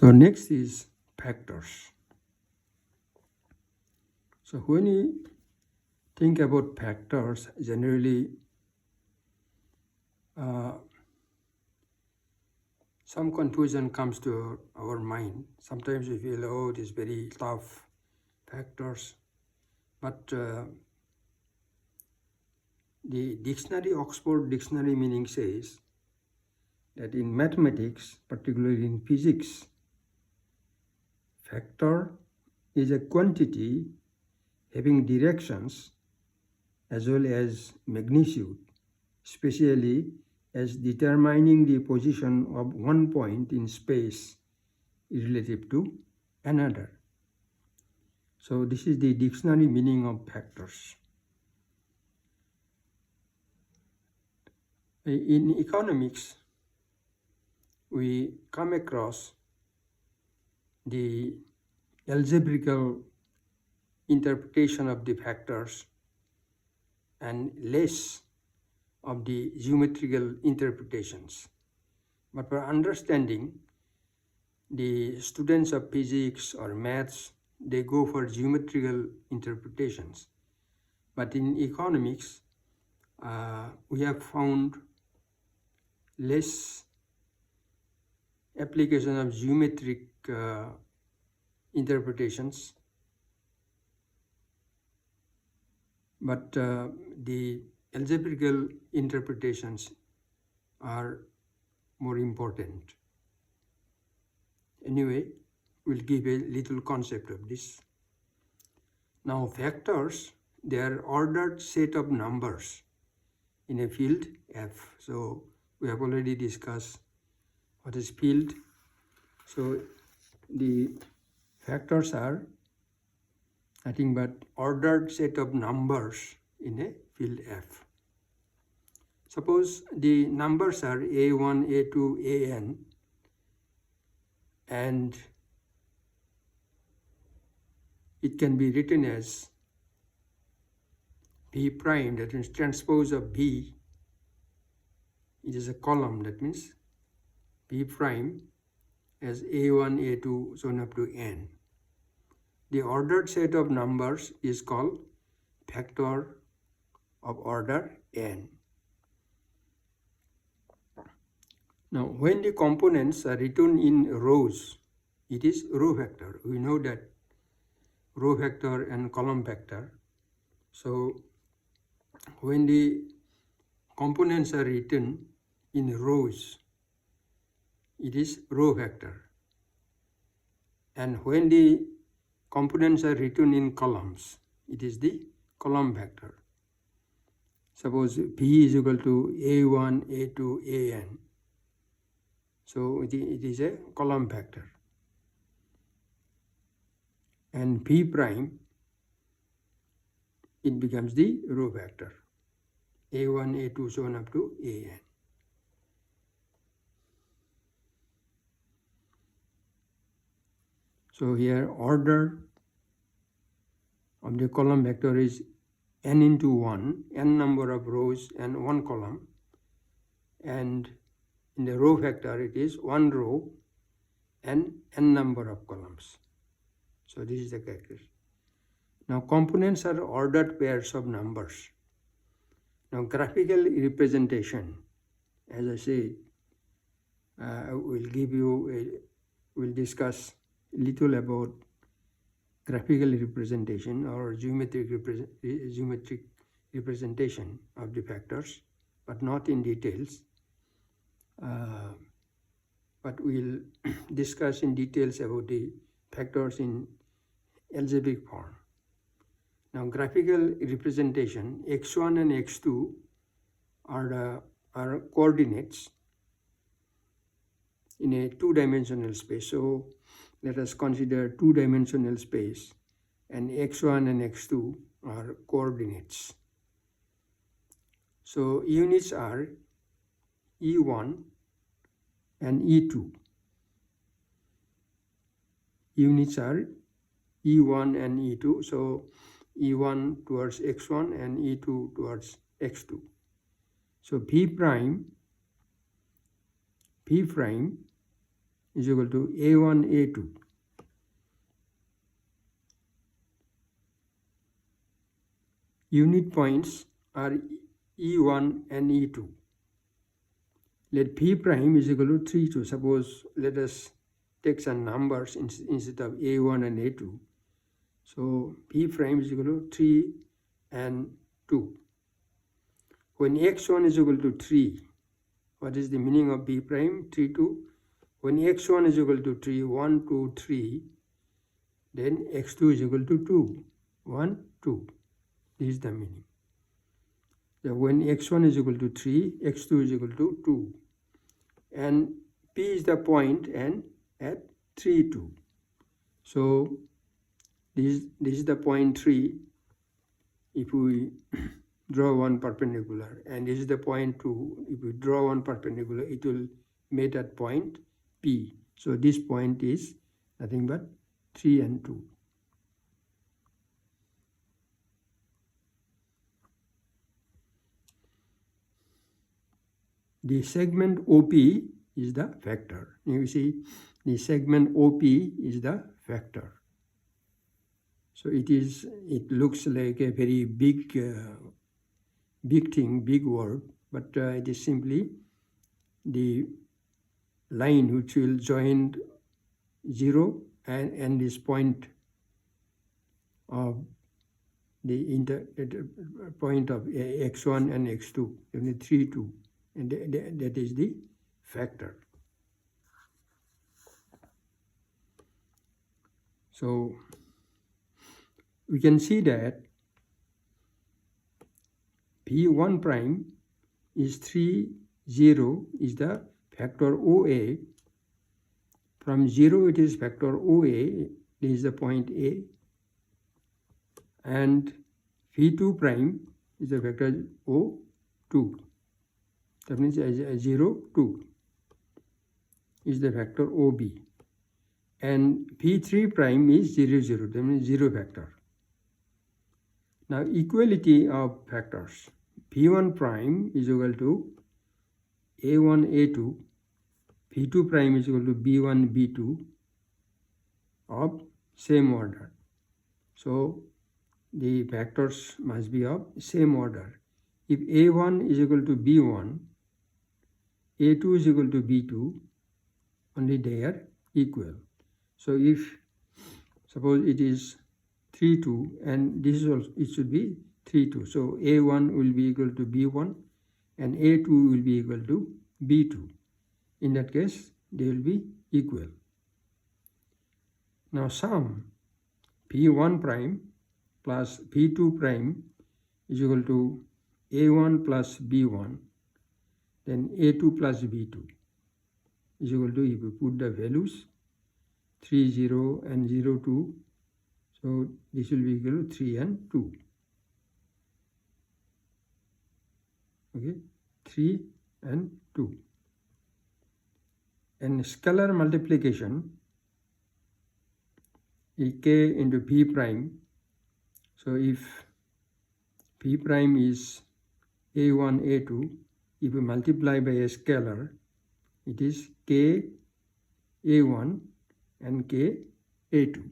So next is factors. So when you think about factors, generally some confusion comes to our mind. Sometimes we feel, oh, it is very tough, factors. But the dictionary, Oxford Dictionary meaning says that in mathematics, particularly in physics, factor is a quantity having directions as well as magnitude, especially as determining the position of one point in space relative to another. So this is the dictionary meaning of factors. In economics, we come across the algebraical interpretation of the factors and less of the geometrical interpretations. But for understanding, the students of physics or maths, they go for geometrical interpretations. But in economics, we have found less application of geometric interpretations, but the algebraical interpretations are more important. Anyway, we'll give a little concept of this. Now factors, they are ordered set of numbers in a field F. So we have already discussed what is field. So the factors are nothing but ordered set of numbers in a field F. Suppose the numbers are A1, A2, AN, and it can be written as B prime, that means transpose of B. It is a column, that means B prime as A1, A2, so on up to N. The ordered set of numbers is called factor of order N. Now, when the components are written in rows, it is row factor. We know that row factor and column factor. So, when the components are written in rows, it is row factor. And when the components are written in columns, it is the column factor. Suppose P is equal to A1, A2, AN. So it is a column factor. And P prime, it becomes the row factor. A1, A2, so on up to AN. So here order of the column vector is n into 1, n number of rows and 1 column. And in the row factor, it is 1 row and n number of columns. So this is the characteristic. Now components are ordered pairs of numbers. Now graphical representation, as I said, we'll discuss a little about graphical representation or geometric representation of the factors, but not in details. But we'll discuss in details about the factors in algebraic form. Now graphical representation, x1 and x2 are coordinates in a two-dimensional space. So let us consider two-dimensional space, and x1 and x2 are coordinates. So units are E1 and E2. Units are E1 and E2. So E1 towards x1 and E2 towards x2. So P prime is equal to A1, A2. Unit points are E1 and E2. Let P prime is equal to 3, 2. Suppose let us take some numbers instead of A1 and A2. So P prime is equal to 3 and 2. When x1 is equal to 3, what is the meaning of P prime? 3, 2. When x1 is equal to 3, 1, 2, 3, then x2 is equal to 2, 1, 2. This is the meaning. So when x1 is equal to 3, x2 is equal to 2. And P is the point and at 3, 2. So this is the point 3 if we draw one perpendicular, and this is the point 2. If we draw one perpendicular, it will meet at point P. So this point is nothing but 3 and 2. The segment OP is the vector. You see, the segment OP is the vector. So it looks like a very big thing, big word, but it is simply the line which will join 0 and this point of the point of x1 and x2, only 3, 2, and that is the vector. So we can see that P1 prime is 3, 0 is the factor OA. From 0 it is factor OA, this is the point A. And P2 prime is the vector O2. That means 0, 2 is the vector OB. And P3 prime is 0, 0, that means 0 vector. Now equality of factors. P1 prime is equal to A1, A2. P2 prime is equal to B1, B2 of same order. So the factors must be of same order. If A1 is equal to B1, A2 is equal to B2, only they are equal. So if suppose it is 3, 2, and this is also, it should be 3, 2. So A1 will be equal to B1 and A2 will be equal to B2. In that case, they will be equal. Now sum P1 prime plus P2 prime is equal to A1 plus B1, then A2 plus B2 is equal to, if you put the values 3, 0 and 0, 2, so this will be equal to 3 and 2. Okay, 3 and 2. And scalar multiplication is k into p prime. So if p prime is a1, a2, if we multiply by a scalar, it is k a1 and k a2.